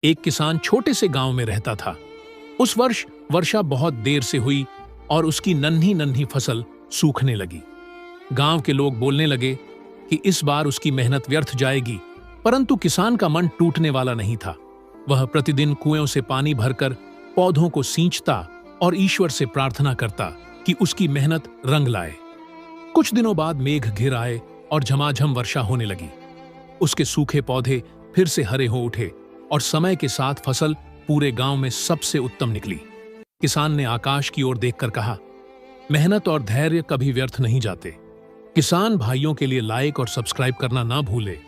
एक किसान छोटे से गांव में रहता था। उस वर्ष वर्षा बहुत देर से हुई और उसकी नन्ही नन्ही फसल सूखने लगी। गांव के लोग बोलने लगे कि इस बार उसकी मेहनत व्यर्थ जाएगी, परंतु किसान का मन टूटने वाला नहीं था। वह प्रतिदिन कुएं से पानी भरकर पौधों को सींचता और ईश्वर से प्रार्थना करता कि उसकी मेहनत रंग लाए। कुछ दिनों बाद मेघ घिर आए और झमाझम वर्षा होने लगी। उसके सूखे पौधे फिर से हरे हो उठे और समय के साथ फसल पूरे गांव में सबसे उत्तम निकली। किसान ने आकाश की ओर देखकर कहा, मेहनत और धैर्य कभी व्यर्थ नहीं जाते। किसान भाइयों के लिए लाइक और सब्सक्राइब करना ना भूले।